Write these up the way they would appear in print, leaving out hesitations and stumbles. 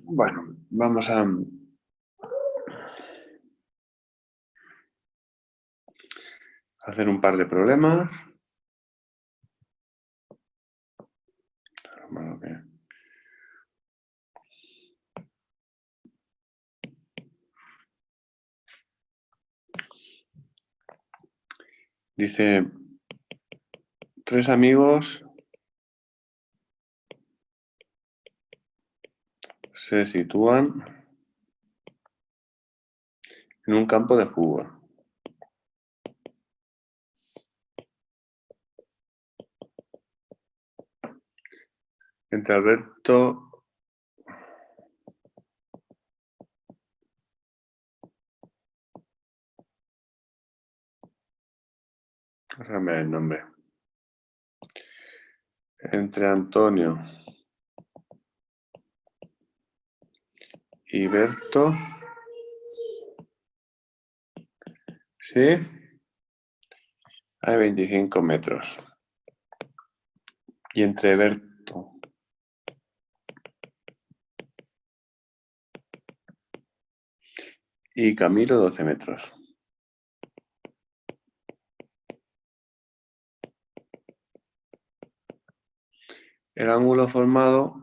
Bueno, vamos a hacer un par de problemas. Dice, 3 amigos se sitúan en un campo de fútbol. Entre Alberto déjame el nombre. Entre Antonio y Berto, ¿sí? Hay 25 metros. Y entre Berto y Camilo, 12 metros. El ángulo formado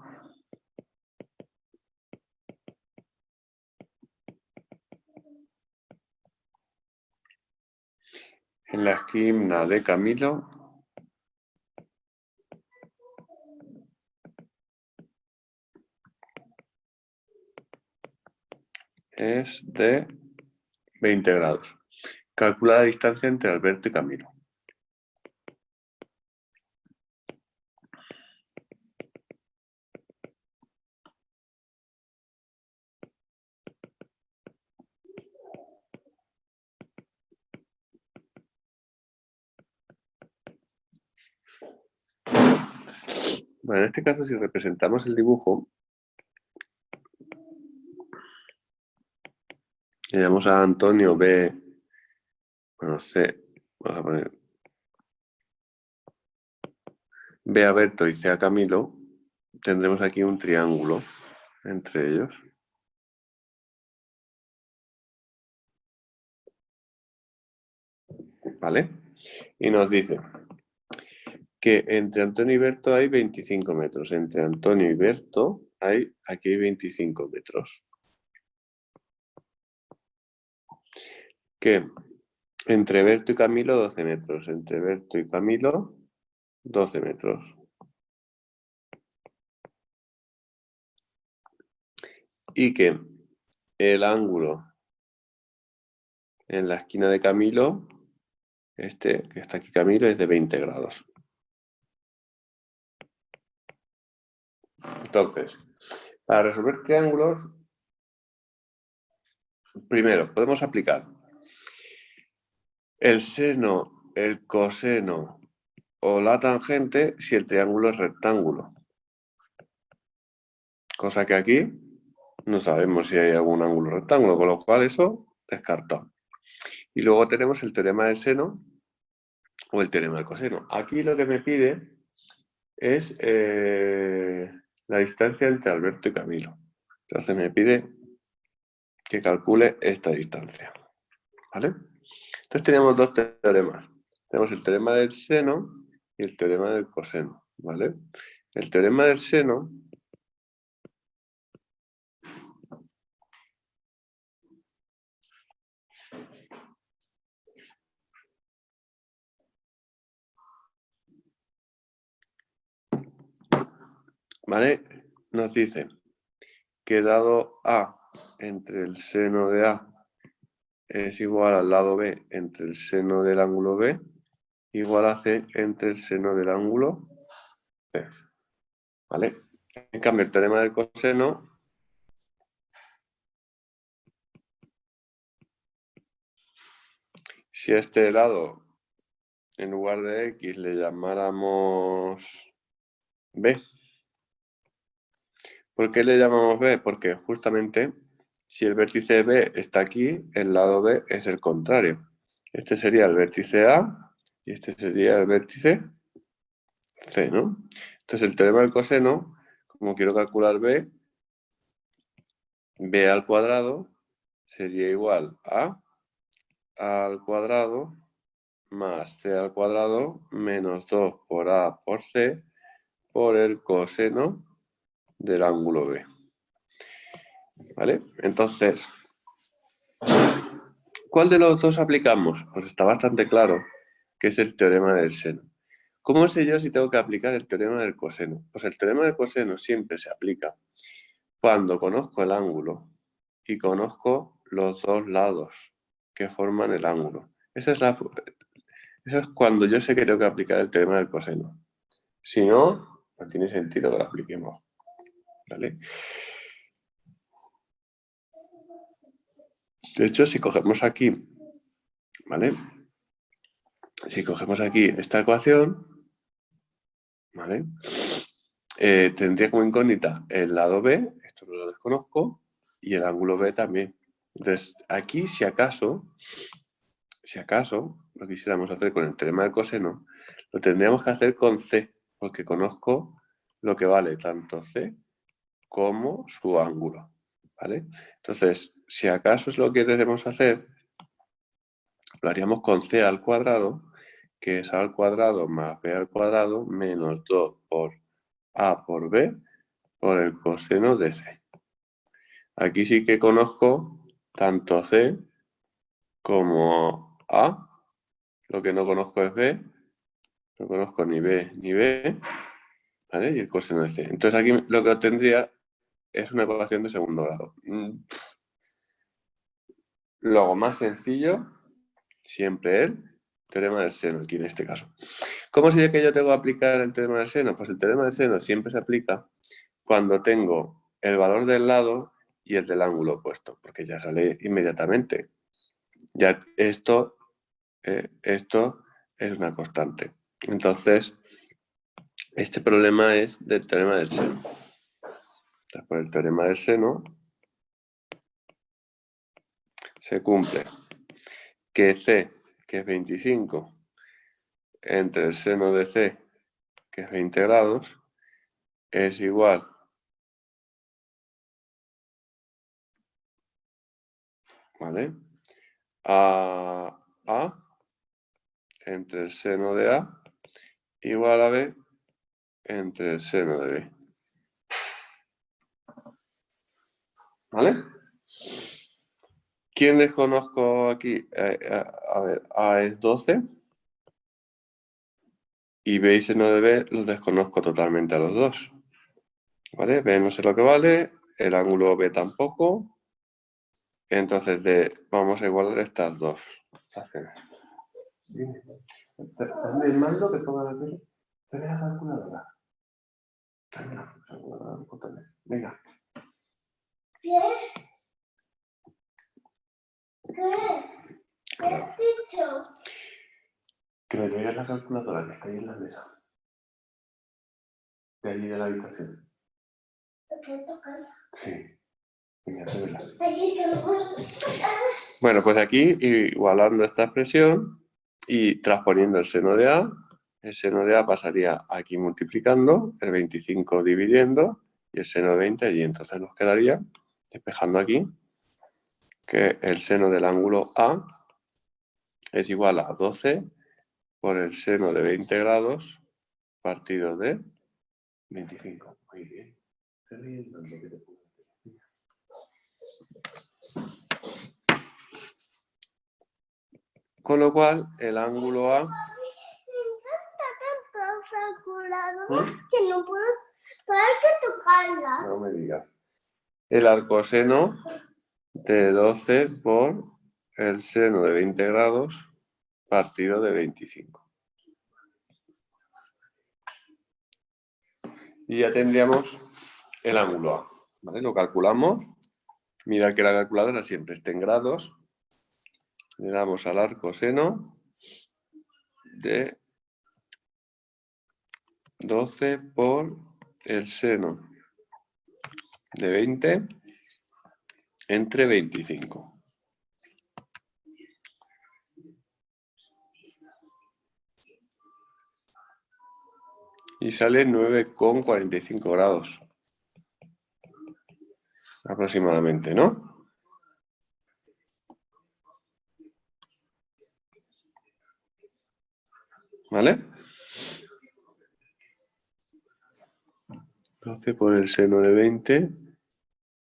en la esquina de Camilo es de 20 grados. Calcula la distancia entre Alberto y Camilo. Bueno, en este caso, si representamos el dibujo, le damos a Antonio B, bueno, C, vamos a poner B a Berto y C a Camilo, tendremos aquí un triángulo entre ellos. ¿Vale? Y nos dice que entre Antonio y Berto hay 25 metros. Entre Antonio y Berto aquí hay 25 metros. Que entre Berto y Camilo, 12 metros. Entre Berto y Camilo, 12 metros. Y que el ángulo en la esquina de Camilo, que está aquí Camilo, es de 20 grados. Entonces, para resolver triángulos, primero podemos aplicar el seno, el coseno o la tangente si el triángulo es rectángulo. Cosa que aquí no sabemos si hay algún ángulo rectángulo, con lo cual eso descartado. Y luego tenemos el teorema del seno o el teorema del coseno. Aquí lo que me pide es la distancia entre Alberto y Camilo. Entonces me pide que calcule esta distancia. ¿Vale? Entonces tenemos dos teoremas. Tenemos el teorema del seno y el teorema del coseno. ¿Vale? El teorema del seno ¿vale? Nos dice que dado A entre el seno de A es igual al lado B entre el seno del ángulo B, igual a C entre el seno del ángulo B. ¿Vale? En cambio, el teorema del coseno si a este lado en lugar de X le llamáramos B, ¿Por qué le llamamos B? Porque justamente si el vértice B está aquí, el lado B es el contrario. Este sería el vértice A y este sería el vértice C, ¿no? Entonces el teorema del coseno, como quiero calcular B, B al cuadrado sería igual a al cuadrado más C al cuadrado menos 2 por A por C por el coseno del ángulo B. ¿Vale? Entonces, ¿cuál de los dos aplicamos? Pues está bastante claro que es el teorema del seno. ¿Cómo sé yo si tengo que aplicar el teorema del coseno? Pues el teorema del coseno siempre se aplica cuando conozco el ángulo y conozco los dos lados que forman el ángulo. Eso es cuando yo sé que tengo que aplicar el teorema del coseno. Si no, no tiene sentido que lo apliquemos. ¿Vale? De hecho, si cogemos aquí, ¿vale? Si cogemos aquí esta ecuación, ¿vale? Tendría como incógnita el lado B, esto no lo desconozco, y el ángulo B también. Entonces, aquí, si acaso, lo quisiéramos hacer con el teorema del coseno, lo tendríamos que hacer con C, porque conozco lo que vale tanto C como su ángulo, ¿vale? Entonces, si acaso es lo que debemos hacer, lo haríamos con C al cuadrado, que es A al cuadrado más B al cuadrado menos 2 por A por B por el coseno de C. Aquí sí que conozco tanto C como A. Lo que no conozco es B. No conozco ni B ni B. ¿Vale? Y el coseno de C. Entonces aquí lo que obtendría es una ecuación de segundo grado. Luego, más sencillo, siempre el teorema del seno, aquí en este caso. ¿Cómo sé que yo tengo que aplicar el teorema del seno? Pues el teorema del seno siempre se aplica cuando tengo el valor del lado y el del ángulo opuesto, porque ya sale inmediatamente. Ya esto es una constante. Entonces, este problema es del teorema del seno. Entonces, por el teorema del seno se cumple que C, que es 25, entre el seno de C, que es 20 grados, es igual ¿vale? A entre el seno de A igual a B entre el seno de B. ¿Vale? ¿Quién les conozco aquí? A ver, A es 12 y B y seno de B los desconozco totalmente a los dos. ¿Vale? B no sé lo que vale, el ángulo B tampoco. Entonces vamos a igualar estas dos. Dime, dame el mando que ponga la tele. Dame la calculadora. Dame la calculadora, venga. ¿Qué? ¿Qué has dicho? Que me traigas la calculadora que está ahí en la mesa. De allí de la habitación. ¿Te puedo tocar? Sí. Venga, súbela. Aquí que no puedo tocar. Bueno, pues aquí igualando esta expresión y transponiendo el seno de A, el seno de A pasaría aquí multiplicando, el 25 dividiendo y el seno de 20 allí. Entonces nos quedaría, despejando aquí, que el seno del ángulo A es igual a 12 por el seno de 20 grados partido de 25. Muy bien. Con lo cual, el ángulo A... Me encanta tanto calculadoras que no puedo parar de tocarlas. No me digas. El arcoseno de 12 por el seno de 20 grados partido de 25. Y ya tendríamos el ángulo A. ¿Vale? Lo calculamos. Mirad que la calculadora siempre esté en grados. Le damos al arcoseno de 12 por el seno de 20 entre 25. Y sale 9,45 grados. Aproximadamente, ¿no? ¿Vale? 12 por el seno de 20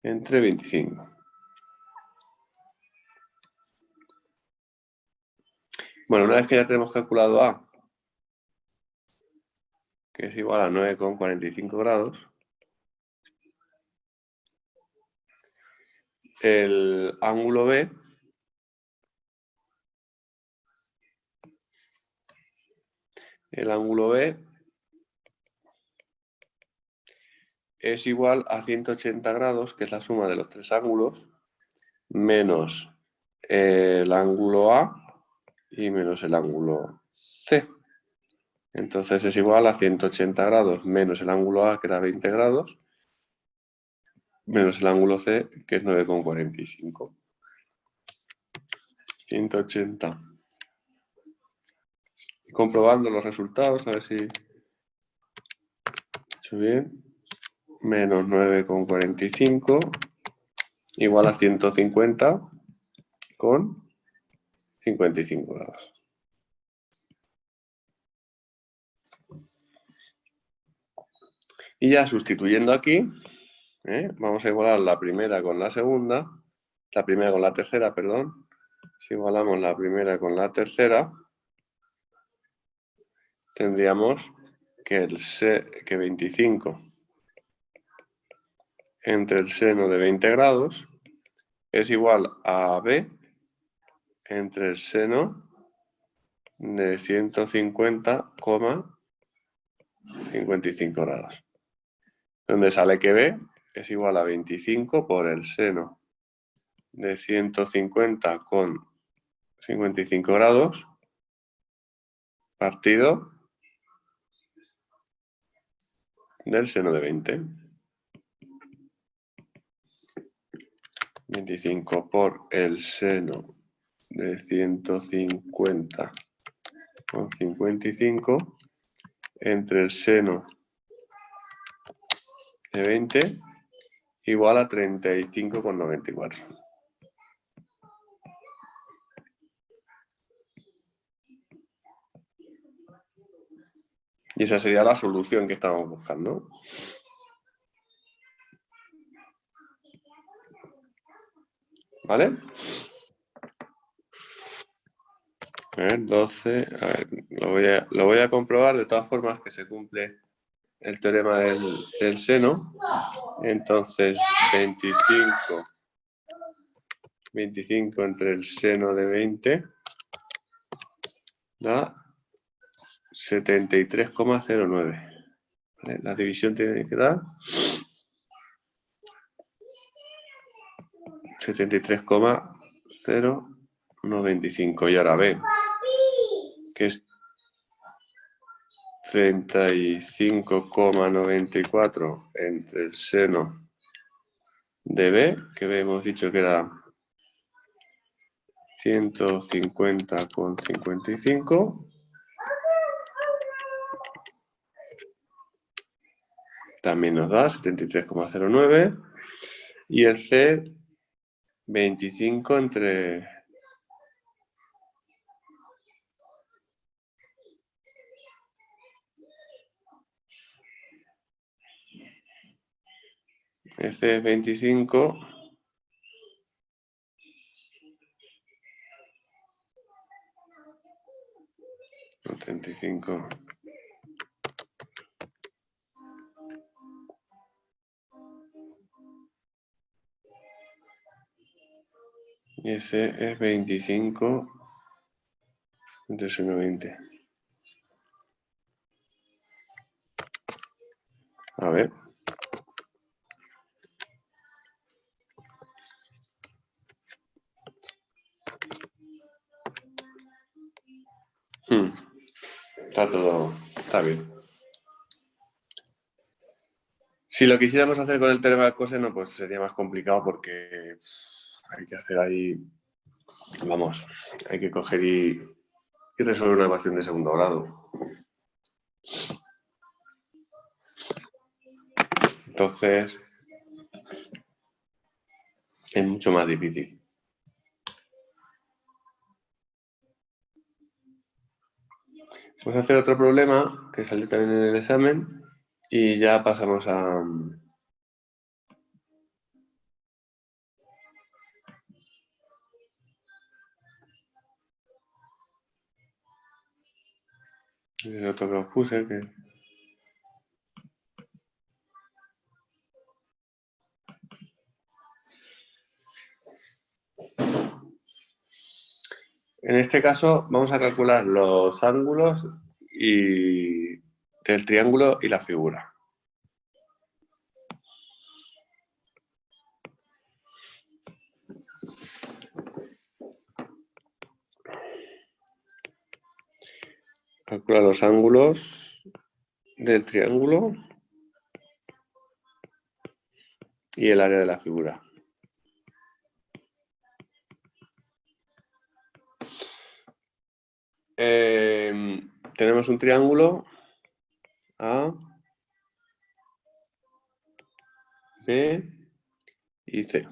entre 25. Bueno, una vez que ya tenemos calculado A, que es igual a 9,45 grados, el ángulo B es igual a 180 grados, que es la suma de los tres ángulos, menos el ángulo A y menos el ángulo C. Entonces es igual a 180 grados menos el ángulo A, que era 20 grados, menos el ángulo C, que es 9,45. 180. Y comprobando los resultados, a ver si he hecho bien. Menos 9,45 igual a 150 con 55 grados. Y ya sustituyendo aquí, vamos a igualar la primera con la segunda, la primera con la tercera, perdón. Si igualamos la primera con la tercera, tendríamos que, que 25 entre el seno de 20 grados es igual a B entre el seno de 150,55 grados. Donde sale que B es igual a 25 por el seno de 150,55 grados partido del seno de 20. 25 por el seno de 150,55 entre el seno de 20 igual a 35,94. Y esa sería la solución que estamos buscando. ¿Vale? A ver, 12. A ver, lo voy a comprobar de todas formas que se cumple el teorema del seno. Entonces, 25 entre el seno de 20 da 73,09. ¿Vale? La división tiene que dar 73,095. Y ahora B, que es 35,94 entre el seno de B, que hemos dicho que era 150,55. También nos da 73,09. Y el C, 25 entre... El C es 25... 35. Y ese es 25 entre seno 20. A ver. Está bien. Si lo quisiéramos hacer con el teorema del coseno, pues sería más complicado porque hay que hacer ahí, vamos, hay que coger y resolver una ecuación de segundo grado. Entonces, es mucho más difícil. Vamos a hacer otro problema que salió también en el examen y ya pasamos a... Es otro que os puse que... En este caso vamos a calcular los ángulos del triángulo y la figura. Calcular los ángulos del triángulo y el área de la figura. Tenemos un triángulo A, B y C.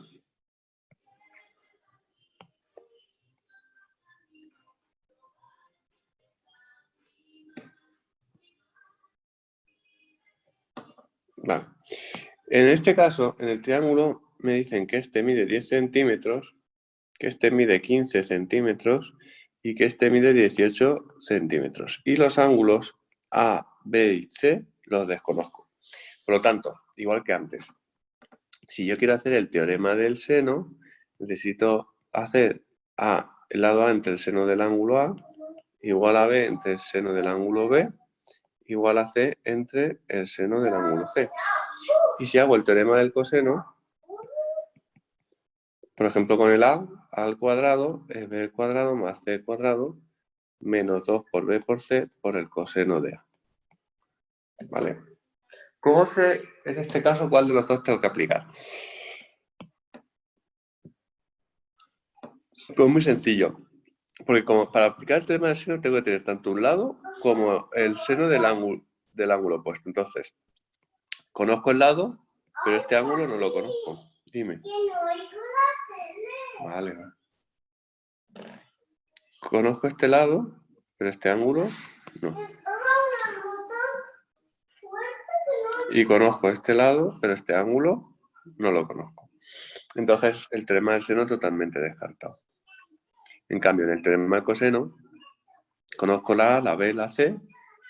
Vale. En este caso, en el triángulo, me dicen que este mide 10 centímetros, que este mide 15 centímetros y que este mide 18 centímetros. Y los ángulos A, B y C los desconozco. Por lo tanto, igual que antes, si yo quiero hacer el teorema del seno, necesito hacer el lado A entre el seno del ángulo A, igual a B entre el seno del ángulo B, igual a C entre el seno del ángulo C. Y si hago el teorema del coseno, por ejemplo con el A al cuadrado es B al cuadrado más C al cuadrado menos 2 por B por C por el coseno de A. ¿Vale? ¿Cómo sé en este caso cuál de los dos tengo que aplicar? Pues muy sencillo. Porque como para aplicar el teorema del seno tengo que tener tanto un lado como el seno del ángulo opuesto. Entonces, conozco el lado, pero este ángulo no lo conozco. Dime. Vale, vale. Conozco este lado, pero este ángulo no. Y conozco este lado, pero este ángulo no lo conozco. Entonces, el teorema del seno totalmente descartado. En cambio, en el teorema del coseno, conozco la A, la B, la C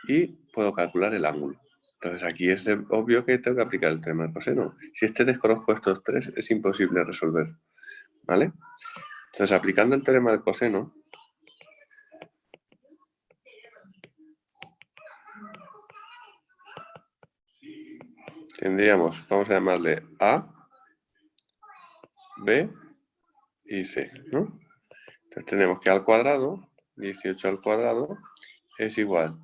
y puedo calcular el ángulo. Entonces, aquí es obvio que tengo que aplicar el teorema del coseno. Si desconozco estos tres, es imposible resolver. ¿Vale? Entonces, aplicando el teorema del coseno, tendríamos, vamos a llamarle A, B y C, ¿no? Entonces tenemos que al cuadrado, 18 al cuadrado, es igual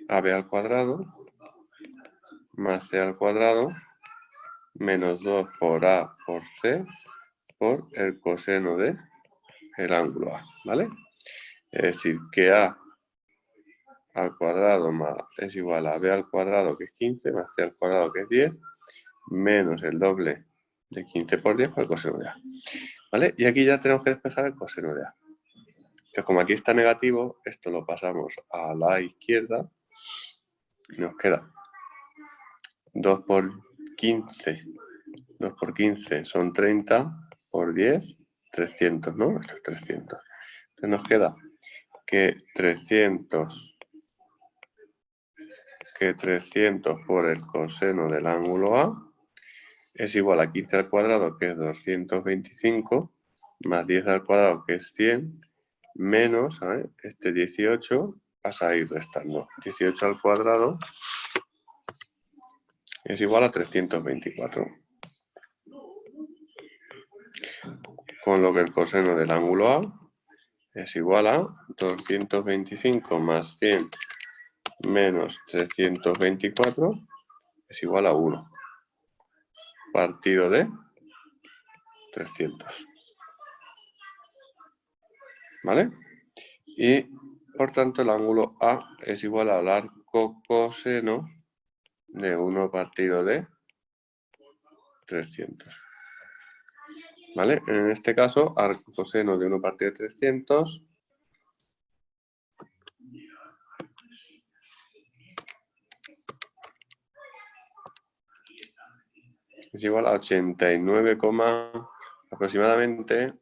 a B al cuadrado más C al cuadrado menos 2 por A por C por el coseno de el ángulo A, ¿vale? Es decir, que A al cuadrado es igual a B al cuadrado, que es 15, más C al cuadrado, que es 10, menos el doble de 15 por 10 por el coseno de A. ¿Vale? Y aquí ya tenemos que despejar el coseno de A. Entonces, como aquí está negativo, esto lo pasamos a la izquierda y nos queda 2 por 15. 2 por 15 son 30, por 10, 300, ¿no? Esto es 300. Entonces nos queda que 300 por el coseno del ángulo A es igual a 15 al cuadrado, que es 225, más 10 al cuadrado, que es 100, menos este 18, vas a ir restando. 18 al cuadrado es igual a 324. Con lo que el coseno del ángulo A es igual a 225 más 100 menos 324 es igual a 1 partido de 300. ¿Vale? Y, por tanto, el ángulo A es igual al arco coseno de 1 partido de 300. ¿Vale? En este caso, arco coseno de 1 partido de 300 es igual a 89, aproximadamente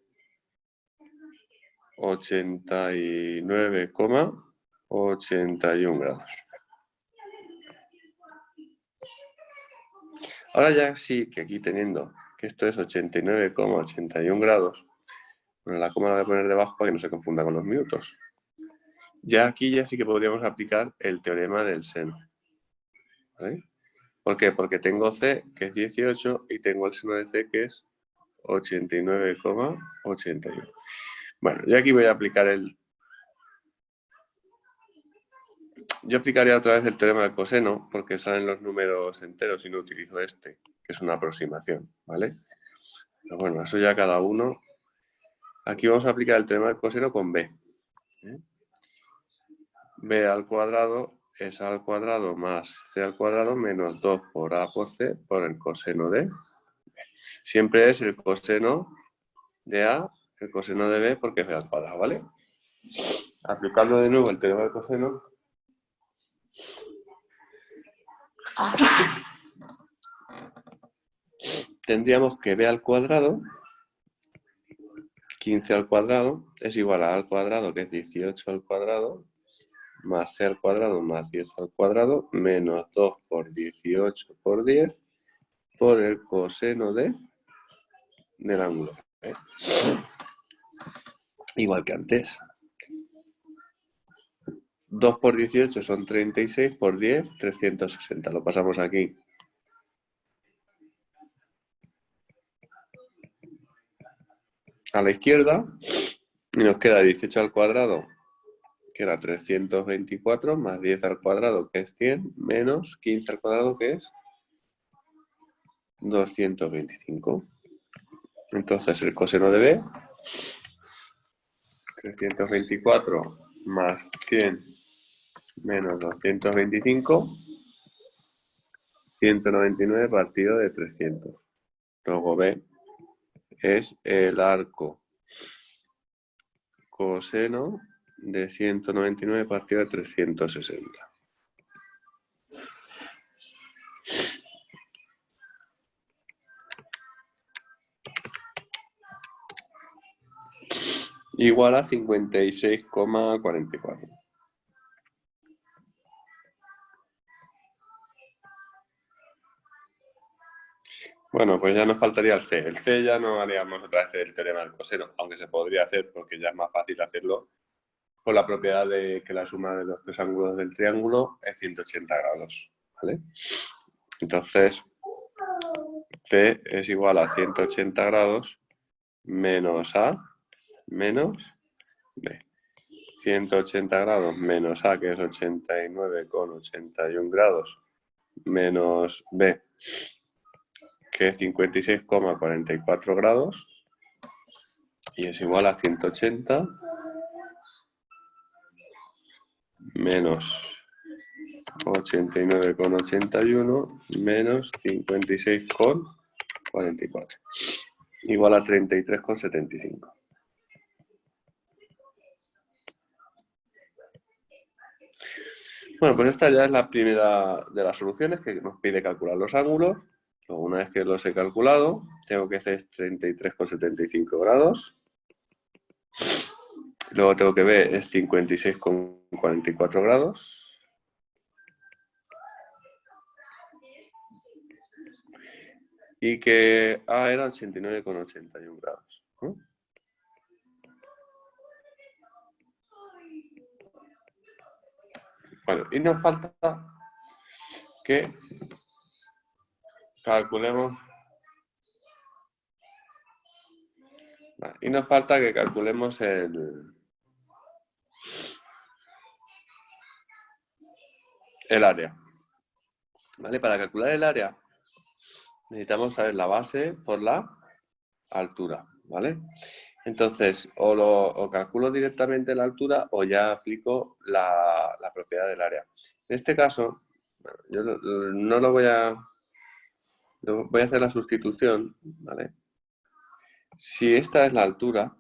89,81 grados. Ahora ya sí que aquí teniendo que esto es 89,81 grados, bueno, la coma la voy a poner debajo para que no se confunda con los minutos. Ya aquí ya sí que podríamos aplicar el teorema del seno. ¿Vale? ¿Por qué? Porque tengo C, que es 18, y tengo el seno de C, que es 89,81. Bueno, yo aquí voy a aplicar Yo aplicaría otra vez el teorema del coseno, porque salen los números enteros y no utilizo este, que es una aproximación, ¿vale? Pero bueno, eso ya cada uno. Aquí vamos a aplicar el teorema del coseno con B. B al cuadrado es A al cuadrado más C al cuadrado menos 2 por A por C por el coseno de B. Siempre es el coseno de A, el coseno de B, porque es B al cuadrado, ¿vale? Aplicando de nuevo el teorema del coseno, tendríamos que B al cuadrado, 15 al cuadrado, es igual a A al cuadrado, que es 18 al cuadrado, más C al cuadrado más 10 al cuadrado, menos 2 por 18 por 10, por el coseno del ángulo. Igual que antes. 2 por 18 son 36, por 10, 360. Lo pasamos aquí. A la izquierda, y nos queda 18 al cuadrado, que era 324, más 10 al cuadrado, que es 100, menos 15 al cuadrado, que es 225. Entonces, el coseno de B, 324 más 100 menos 225, 199 partido de 300. Luego B es el arco coseno de 199 partido de 360. Igual a 56,44. Bueno, pues ya nos faltaría el C. El C ya no haríamos otra vez el teorema del coseno, aunque se podría hacer porque ya es más fácil hacerlo por la propiedad de que la suma de los tres ángulos del triángulo es 180 grados. ¿Vale? Entonces, C es igual a 180 grados menos A menos B. 180 grados menos A, que es 89,81 grados, menos B, que es 56,44 grados, y es igual a 180 menos 89,81 menos 56,44, igual a 33,75. Bueno, pues esta ya es la primera de las soluciones, que nos pide calcular los ángulos. Luego, una vez que los he calculado, tengo que hacer 33,75 grados. Luego tengo que ver es 56,44 grados. Y que A era 89,81 grados. ¿No? Bueno, y nos falta que calculemos. Vale, y nos falta que calculemos el área. ¿Vale? Para calcular el área necesitamos saber la base por la altura, ¿vale? Entonces, o calculo directamente la altura o ya aplico la propiedad del área. En este caso, bueno, yo no lo voy a... Voy a hacer la sustitución, ¿vale? Si esta es la altura,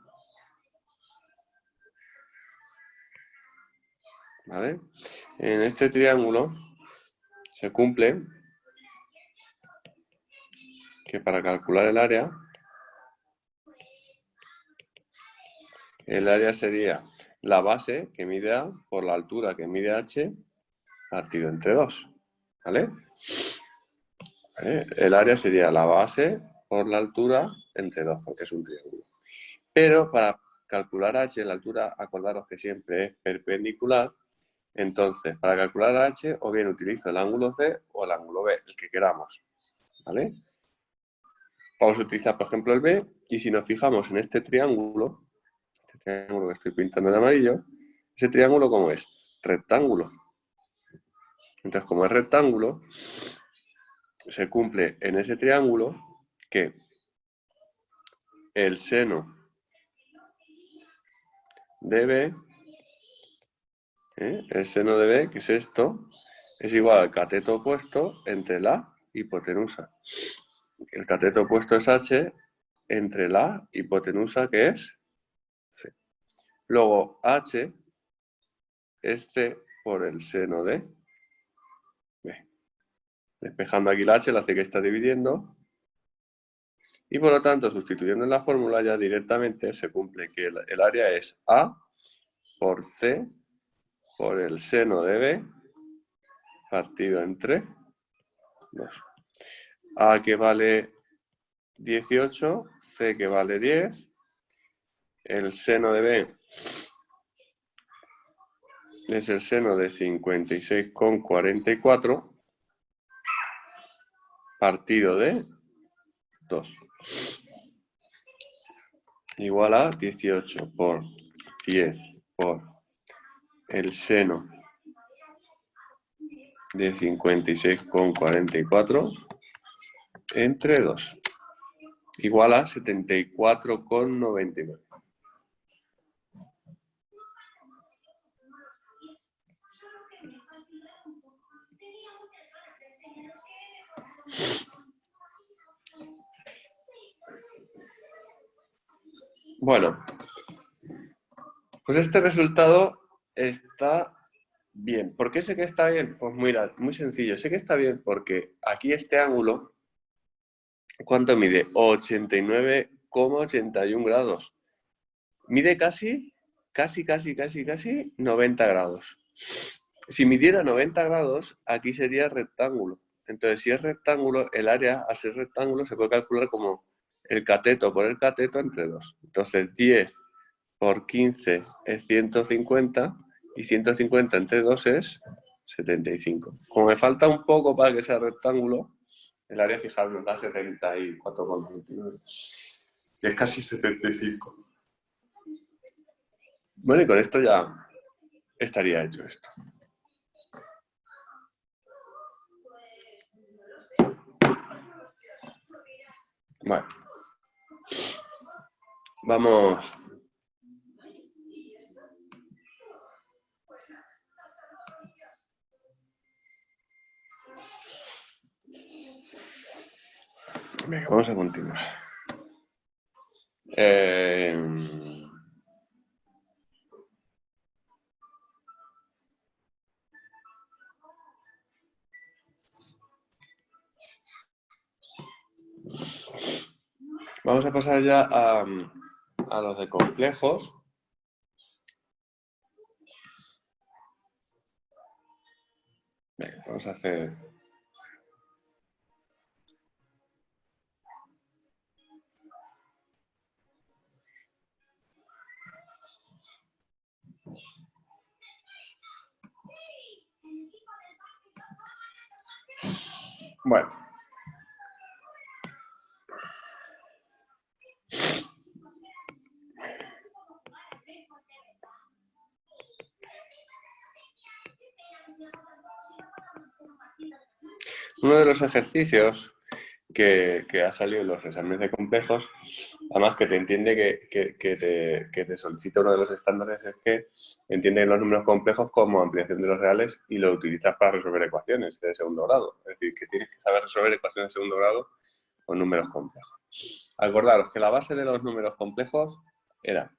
¿vale? En este triángulo se cumple que para calcular el área sería la base que mide A por la altura que mide H partido entre 2, ¿vale? El área sería la base por la altura entre 2, porque es un triángulo. Pero para calcular H, la altura, acordaros que siempre es perpendicular. Entonces, para calcular H, o bien utilizo el ángulo C o el ángulo B, el que queramos, ¿vale? Vamos a utilizar, por ejemplo, el B, y si nos fijamos en este triángulo que estoy pintando en amarillo, ese triángulo, ¿cómo es? Rectángulo. Entonces, como es rectángulo, se cumple en ese triángulo que el seno de B, el seno de B, que es esto, es igual al cateto opuesto entre la hipotenusa. El cateto opuesto es H entre la hipotenusa, que es C. Luego H es C por el seno de B. Despejando aquí la H, la C que está dividiendo. Y por lo tanto, sustituyendo en la fórmula ya directamente se cumple que el área es A por C por el seno de B partido entre 2. A que vale 18, C que vale 10, el seno de B es el seno de 56,44 partido de 2. Igual a 18 por 10 por el seno de 56,44 entre 2. Igual a 74,99. Bueno, pues este resultado está bien. ¿Por qué sé que está bien? Pues mira, muy sencillo. Sé que está bien porque aquí este ángulo, ¿cuánto mide? 89,81 grados. Mide casi 90 grados. Si midiera 90 grados, aquí sería rectángulo. Entonces, si es rectángulo, el área, al ser rectángulo, se puede calcular como el cateto por el cateto entre 2. Entonces, 10 por 15 es 150 y 150 entre 2 es 75. Como me falta un poco para que sea rectángulo, el área, fijaros, nos da 74,99. Que es casi 75. Bueno, y con esto ya estaría hecho esto. Bueno. Vamos. Venga, vamos a continuar. Vamos a pasar ya a los de complejos. Venga, vamos a hacer... Bueno. Uno de los ejercicios que ha salido en los exámenes de complejos, además que te entiende que te solicita uno de los estándares, es que entiende los números complejos como ampliación de los reales y lo utilizas para resolver ecuaciones de segundo grado. Es decir, que tienes que saber resolver ecuaciones de segundo grado con números complejos. Acordaros que la base de los números complejos era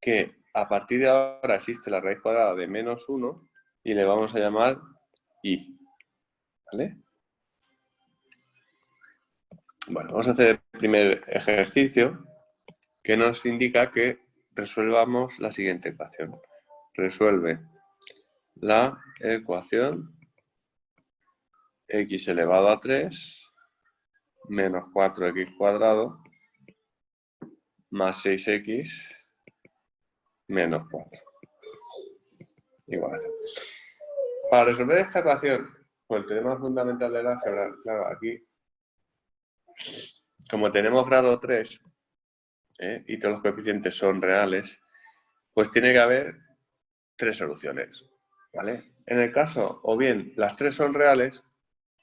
que a partir de ahora existe la raíz cuadrada de menos 1 y le vamos a llamar i. ¿Vale? Bueno, vamos a hacer el primer ejercicio que nos indica que resuelvamos la siguiente ecuación. Resuelve la ecuación x elevado a 3 menos 4x cuadrado más 6x menos 4 igual a 0. Para resolver esta ecuación, con el teorema fundamental del álgebra, claro, aquí, como tenemos grado 3 y todos los coeficientes son reales, pues tiene que haber 3 soluciones, ¿vale? En el caso, o bien las 3 son reales,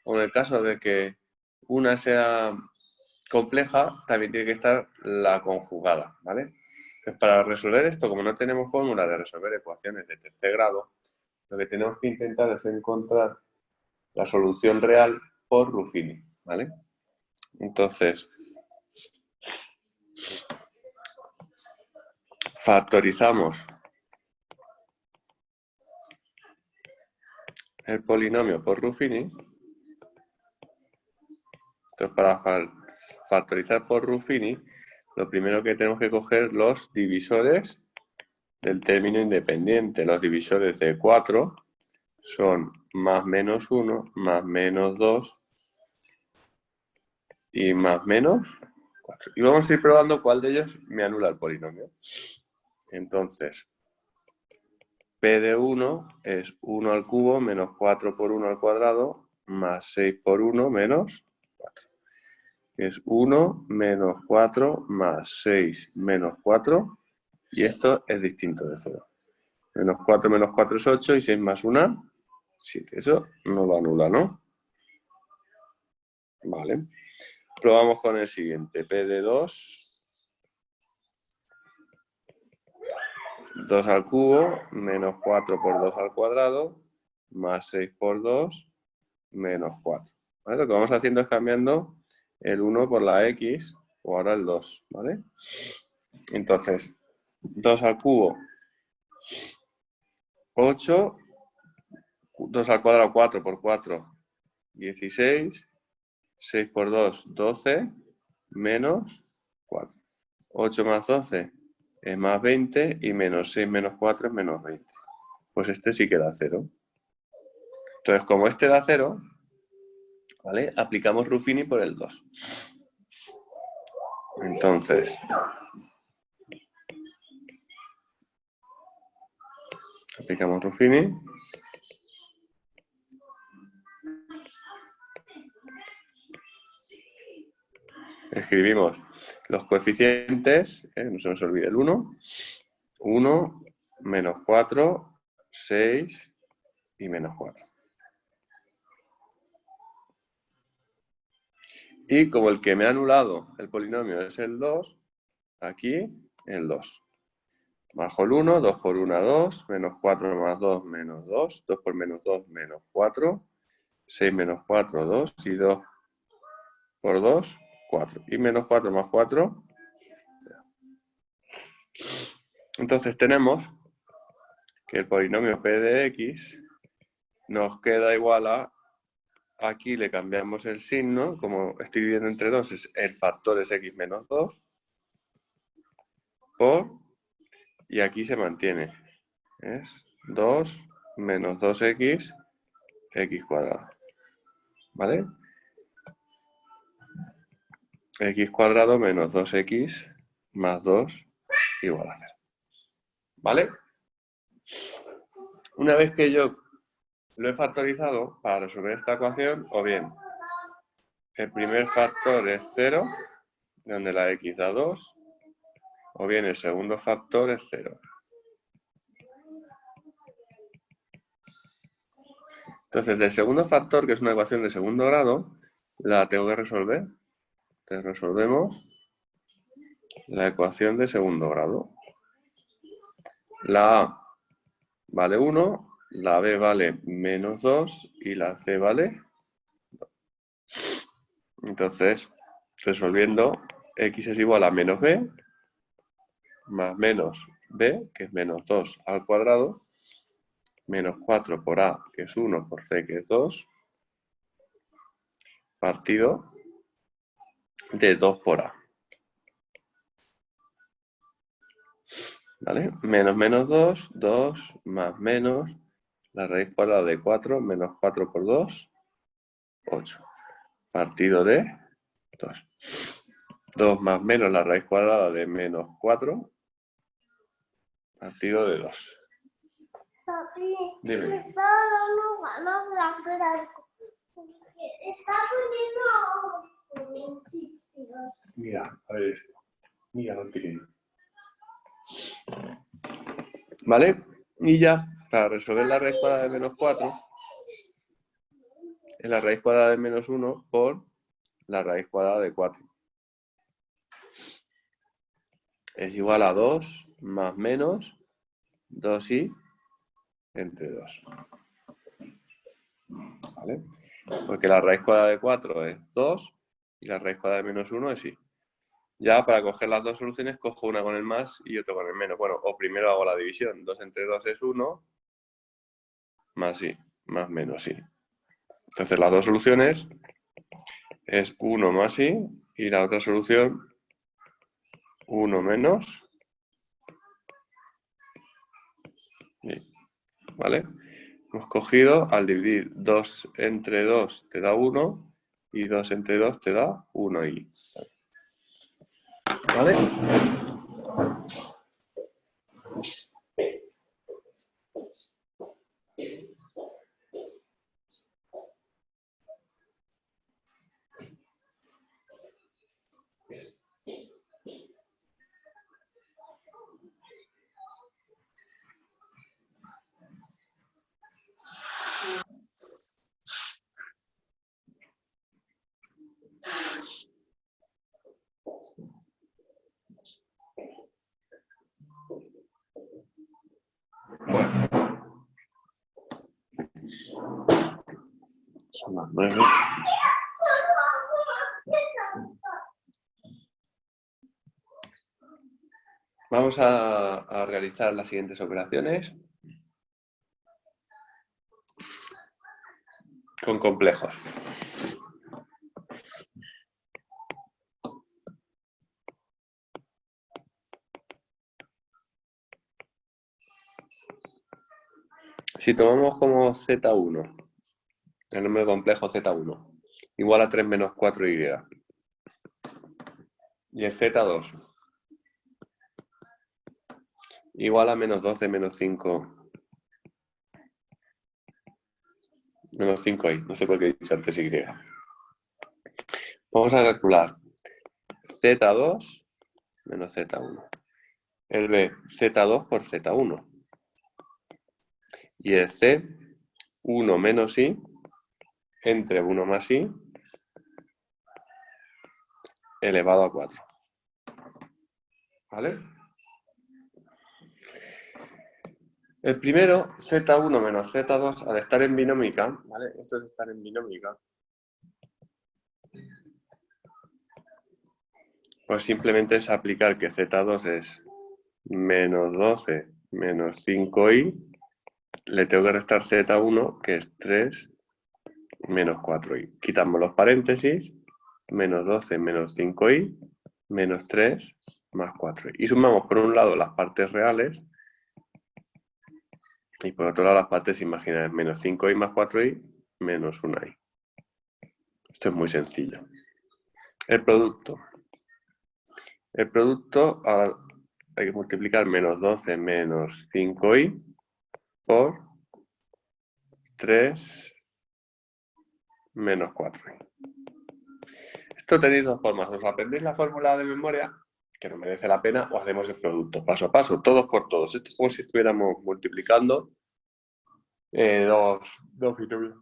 o en el caso de que una sea compleja, también tiene que estar la conjugada, ¿vale? Pues para resolver esto, como no tenemos fórmula de resolver ecuaciones de tercer grado, lo que tenemos que intentar es encontrar la solución real por Ruffini, ¿vale? Entonces, factorizamos el polinomio por Ruffini. Entonces, para factorizar por Ruffini, lo primero que tenemos que coger los divisores del término independiente. Los divisores de 4 son más menos 1, más menos 2 y más menos 4. Y vamos a ir probando cuál de ellos me anula el polinomio. Entonces, P de 1 es 1 al cubo menos 4 por 1 al cuadrado más 6 por 1 menos 4. Es 1 menos 4 más 6 menos 4 y esto es distinto de 0. Menos 4 es 8 y 6 más 1, 7. Eso no lo anula, ¿no? Vale. Probamos con el siguiente. P de 2. 2 al cubo menos 4 por 2 al cuadrado más 6 por 2 menos 4. ¿Vale? Lo que vamos haciendo es cambiando el 1 por la x o ahora el 2. ¿Vale? Entonces, 2 al cubo 8, 2 al cuadrado 4 por 4, 16, 6 por 2, 12, menos 4. 8 más 12 es más 20 y menos 6 menos 4 es menos 20. Pues este sí que da 0. Entonces, como este da 0, ¿vale? Aplicamos Ruffini por el 2. Entonces, aplicamos Ruffini. Escribimos los coeficientes, no se nos olvide el 1. 1, menos 4, 6 y menos 4. Y como el que me ha anulado el polinomio es el 2, aquí el 2. Bajo el 1, 2 por 1, 2, menos 4 más 2, menos 2, 2 por menos 2, menos 4, 6 menos 4, 2 y 2 por 2, 4. Y menos 4 más 4. Entonces tenemos que el polinomio p de x nos queda igual a, aquí le cambiamos el signo, como estoy dividiendo entre 2, el factor es x menos 2, por, y aquí se mantiene, es 2 menos 2x, x cuadrado, ¿vale? X cuadrado menos 2x más 2 igual a 0, ¿vale? Una vez que yo lo he factorizado para resolver esta ecuación, o bien el primer factor es 0, donde la x da 2, o bien el segundo factor es 0. Entonces, del segundo factor, que es una ecuación de segundo grado, la tengo que resolver. Entonces, resolvemos la ecuación de segundo grado. La A vale 1, la B vale menos 2 y la C vale 2. Entonces, resolviendo, x es igual a menos b más menos b, que es menos 2 al cuadrado, menos 4 por a, que es 1, por c, que es 2, partido de 2 por a. ¿Vale? Menos menos 2, 2 más menos la raíz cuadrada de 4, menos 4 por 2, 8. Partido de 2. 2 más menos la raíz cuadrada de menos 4, partido de 2. Papi, Dime. me está dando ganas de hacer algo. Está poniendo sitios. Mira, a ver esto. Mira lo pequeño. ¿Vale? Y ya, para resolver la raíz cuadrada de menos 4, es la raíz cuadrada de menos 1 por la raíz cuadrada de 4. Es igual a 2 más menos 2i entre 2. ¿Vale? Porque la raíz cuadrada de 4 es 2 y la raíz cuadrada de menos 1 es i. Ya para coger las dos soluciones, cojo una con el más y otra con el menos. Bueno, o primero hago la división. 2 entre 2 es 1, más i, más menos i. Entonces las dos soluciones es 1 más i y la otra solución 1 menos i. ¿Vale? Hemos cogido, al dividir 2 entre 2 te da 1 y 2 entre 2 te da 1i. ¿Vale? Bueno. Son las 9. Vamos a realizar las siguientes operaciones con complejos. Si tomamos como Z1, el número complejo Z1, igual a 3 menos 4y, y el Z2 igual a menos 12 menos 5, menos 5i, no sé por qué he dicho antes y. Vamos a calcular Z2 menos Z1. El B, Z2 por Z1. Y el C, 1 menos i entre 1 más i elevado a 4. ¿Vale? El primero, Z1 menos Z2, al estar en binómica, ¿vale? Esto es estar en binómica. Pues simplemente es aplicar que Z2 es menos 12 menos 5i, le tengo que restar Z1, que es 3 menos 4i. Quitamos los paréntesis, menos 12 menos 5i, menos 3 más 4i. Y sumamos por un lado las partes reales y por otro lado las partes imaginarias. Menos 5i más 4i, menos 1i. Esto es muy sencillo. El producto. El producto, ahora hay que multiplicar menos 12 menos 5i por 3 menos 4i. Esto tenéis dos formas. Os aprendéis la fórmula de memoria, que no merece la pena, o hacemos el producto paso a paso, todos por todos. Esto es como si estuviéramos multiplicando Dos binomios.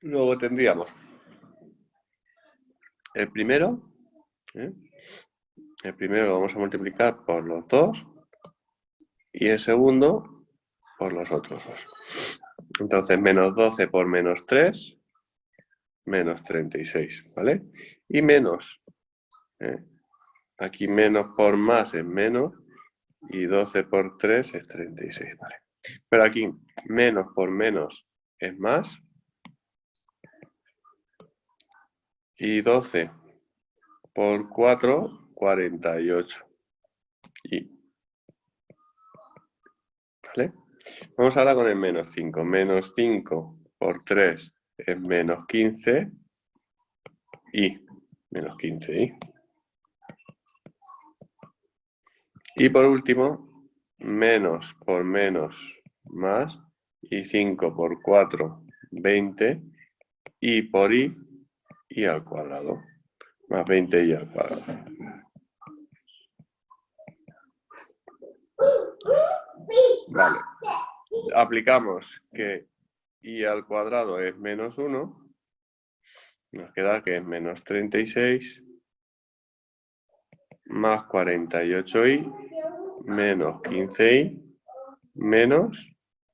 Luego tendríamos el primero, ¿eh? El primero lo vamos a multiplicar por los dos y el segundo por los otros dos. Entonces, menos 12 por menos 3, menos 36, ¿vale? Y menos, aquí menos por más es menos, y 12 por 3 es 36, ¿vale? Pero aquí menos por menos es más, y 12 por 4, 48. ¿Vale? Vamos ahora con el menos 5. Menos 5 por 3 es menos 15 y menos 15i. Y por último, menos por menos más, y 5 por 4, 20, y por i al cuadrado, más 20i al cuadrado. Vale. Aplicamos que i al cuadrado es menos 1, nos queda que es menos 36 más 48i menos 15i menos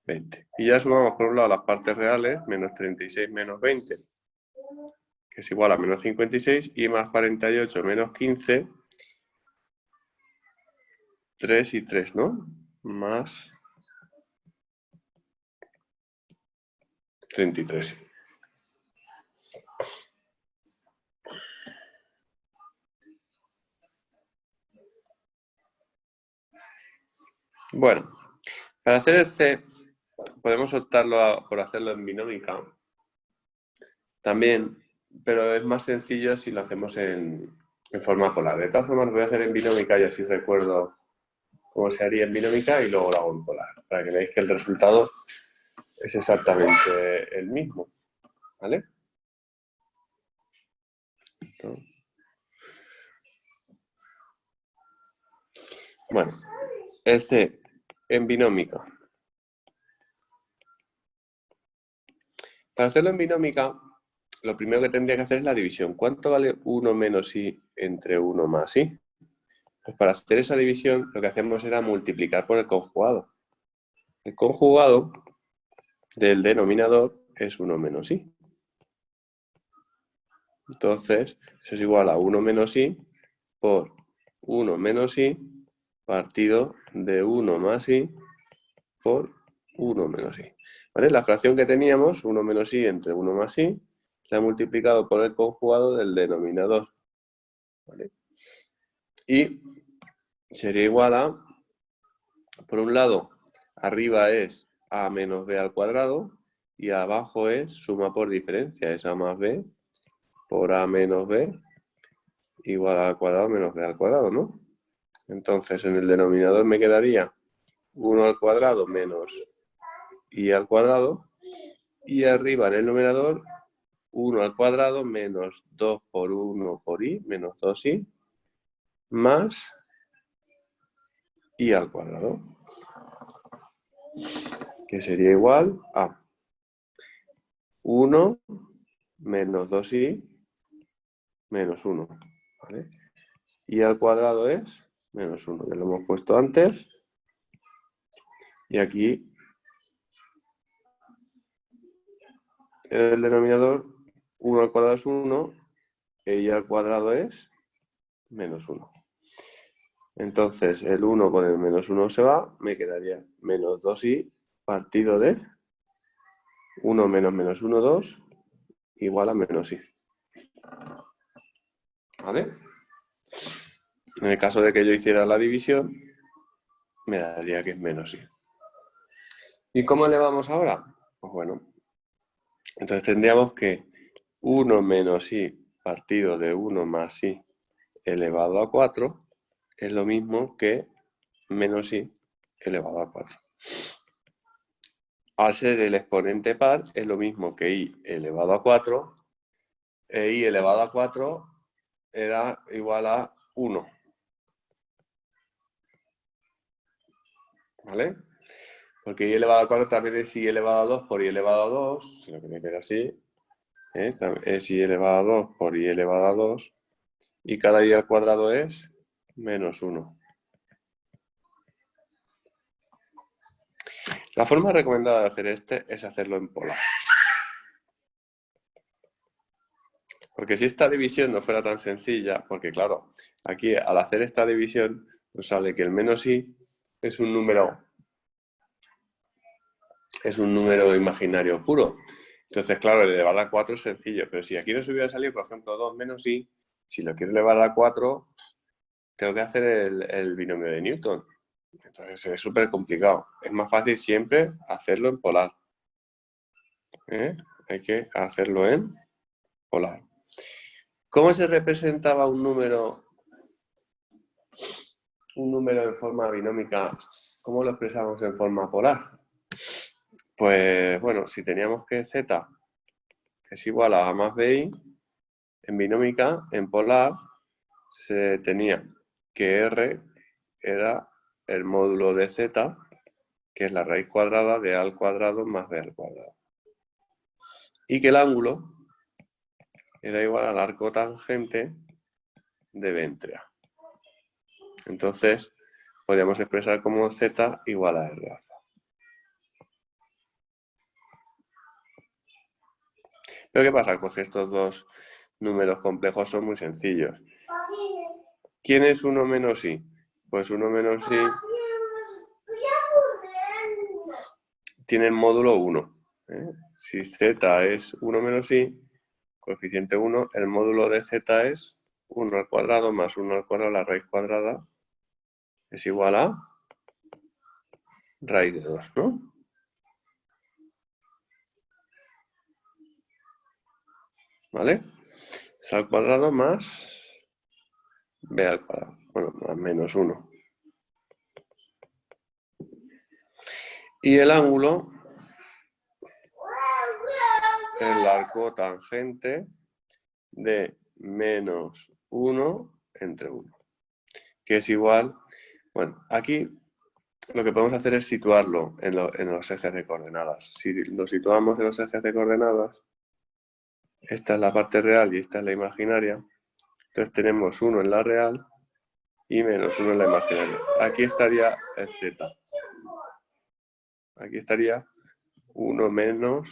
20. Y ya sumamos por un lado las partes reales, menos 36 menos 20, que es igual a menos 56, y más 48 menos 15, 3 y 3, ¿no? Más 33. Bueno, para hacer el C podemos optarlo por hacerlo en binómica también, pero es más sencillo si lo hacemos en forma polar. De todas formas, lo voy a hacer en binómica y así recuerdo cómo se haría en binómica y luego lo hago en polar, para que veáis que el resultado es exactamente el mismo, ¿vale? Bueno, el C en binómica. Para hacerlo en binómica, lo primero que tendría que hacer es la división. ¿Cuánto vale 1 menos i entre 1 más i? Pues para hacer esa división, lo que hacemos era multiplicar por el conjugado. El conjugado del denominador es 1 menos i. Entonces, eso es igual a 1 menos i por 1 menos i partido de 1 más i por 1 menos i. ¿Vale? La fracción que teníamos, 1 menos i entre 1 más i, se ha multiplicado por el conjugado del denominador. ¿Vale? Y sería igual a, por un lado, arriba es a menos b al cuadrado y abajo es suma por diferencia, es a más b por a menos b igual a al cuadrado menos b al cuadrado, ¿no? Entonces, en el denominador me quedaría 1 al cuadrado menos i al cuadrado, y arriba en el numerador 1 al cuadrado menos 2 por 1 por i, menos 2i, más i al cuadrado, que sería igual a 1 menos 2i menos 1, ¿vale? I al cuadrado es menos 1, ya lo hemos puesto antes, y aquí en el denominador 1 al cuadrado es 1, e i al cuadrado es menos 1. Entonces el 1 con el menos 1 se va, me quedaría menos 2i partido de 1 menos menos 1, 2, igual a menos i. ¿Vale? En el caso de que yo hiciera la división, me daría que es menos i. ¿Y cómo le vamos ahora? Pues bueno, entonces tendríamos que 1 menos i partido de 1 más i elevado a 4 es lo mismo que menos i elevado a 4. Al ser el exponente par es lo mismo que i elevado a 4, e i elevado a 4 era igual a 1. ¿Vale? Porque y elevado a 4 también es y elevado a 2 por y elevado a 2, si lo que queda así, es y elevado a 2 por y elevado a 2, y cada y al cuadrado es menos 1. La forma recomendada de hacer este es hacerlo en polar. Porque si esta división no fuera tan sencilla, porque claro, aquí al hacer esta división nos sale que el menos i es un número imaginario puro. Entonces, claro, elevar a 4 es sencillo, pero si aquí nos hubiera salido, por ejemplo, 2 menos i, si lo quiero elevar a 4, tengo que hacer el binomio de Newton. Entonces es súper complicado. Es más fácil siempre hacerlo en polar. Hay que hacerlo en polar. ¿Cómo se representaba un número en forma binómica? ¿Cómo lo expresamos en forma polar? Pues bueno, si teníamos que z es igual a más bi, en binómica, en polar, se tenía que r era el módulo de z, que es la raíz cuadrada de a al cuadrado más b al cuadrado. Y que el ángulo era igual al arco tangente de b entre a. Entonces, podríamos expresar como z igual a r alfa. ¿Pero qué pasa? Pues que estos dos números complejos son muy sencillos. ¿Quién es 1 menos i? Pues 1 menos i tiene el módulo 1. Si z es 1 menos i, coeficiente 1, el módulo de z es 1 al cuadrado más 1 al cuadrado, la raíz cuadrada, es igual a raíz de 2, ¿no? ¿Vale? Es al cuadrado más b al cuadrado. Bueno, más menos 1. Y el ángulo es el arco tangente de menos 1 entre 1. Que es igual, bueno, aquí lo que podemos hacer es situarlo en los ejes de coordenadas. Si lo situamos en los ejes de coordenadas, esta es la parte real y esta es la imaginaria. Entonces tenemos 1 en la real y menos 1 en la imaginaria. Aquí estaría el z. Aquí estaría 1 menos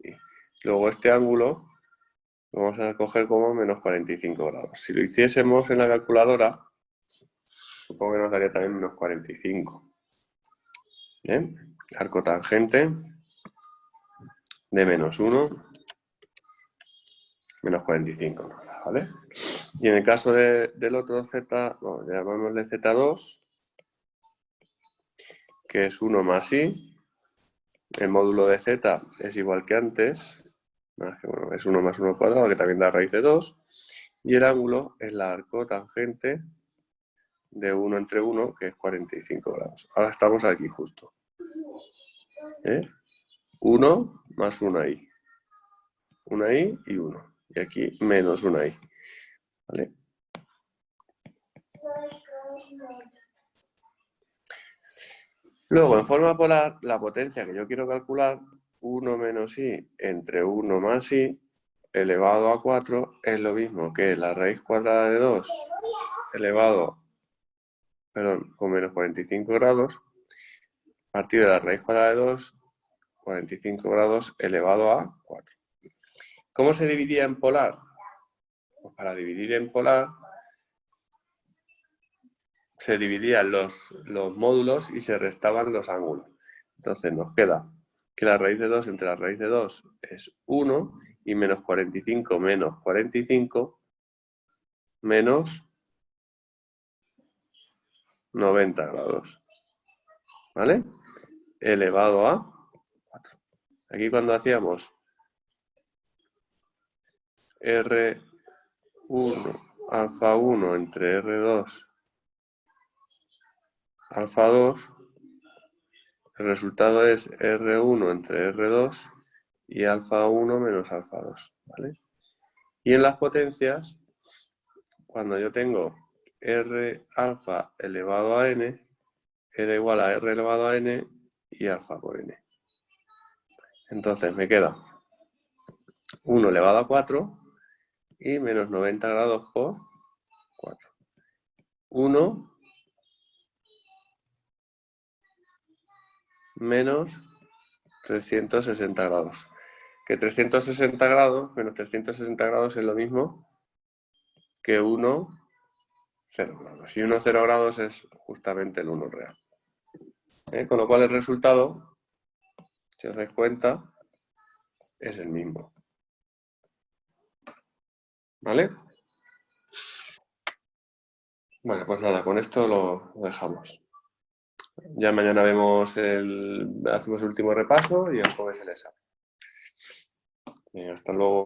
i. Luego este ángulo lo vamos a coger como menos 45 grados. Si lo hiciésemos en la calculadora, supongo que nos daría también menos 45. ¿Bien? Arco tangente de menos 1, menos 45, ¿vale? Y en el caso del otro z, bueno, llamémosle z2, que es 1 más i, el módulo de z es igual que antes, bueno, es 1 más 1 al cuadrado, que también da raíz de 2, y el ángulo es la arco tangente de 1 entre 1, que es 45 grados. Ahora estamos aquí justo. 1 más 1i. 1i y 1. Y aquí menos 1i. ¿Vale? Luego, en forma polar, la potencia que yo quiero calcular, 1 menos i entre 1 más i, elevado a 4, es lo mismo que la raíz cuadrada de 2 elevado, con menos 45 grados, partido de la raíz cuadrada de 2, 45 grados elevado a 4. ¿Cómo se dividía en polar? Pues para dividir en polar se dividían los módulos y se restaban los ángulos. Entonces nos queda que la raíz de 2 entre la raíz de 2 es 1 y menos 45 menos 45 menos 90 grados. ¿Vale? Elevado a 4. Aquí cuando hacíamos R1 alfa 1 entre R2 alfa 2, el resultado es R1 entre R2 y alfa 1 menos alfa 2. ¿Vale? Y en las potencias, cuando yo tengo R alfa elevado a n, era igual a R elevado a n y alfa por n. Entonces me queda 1 elevado a 4 y menos 90 grados por 4. 1 menos 360 grados. Que 360 grados menos 360 grados es lo mismo que 1, 0 grados. Y 1, 0 grados es justamente el 1 real. Con lo cual el resultado, si os dais cuenta, es el mismo. ¿Vale? Bueno, pues nada, con esto lo dejamos. Ya mañana hacemos el último repaso y el jueves el examen. Hasta luego.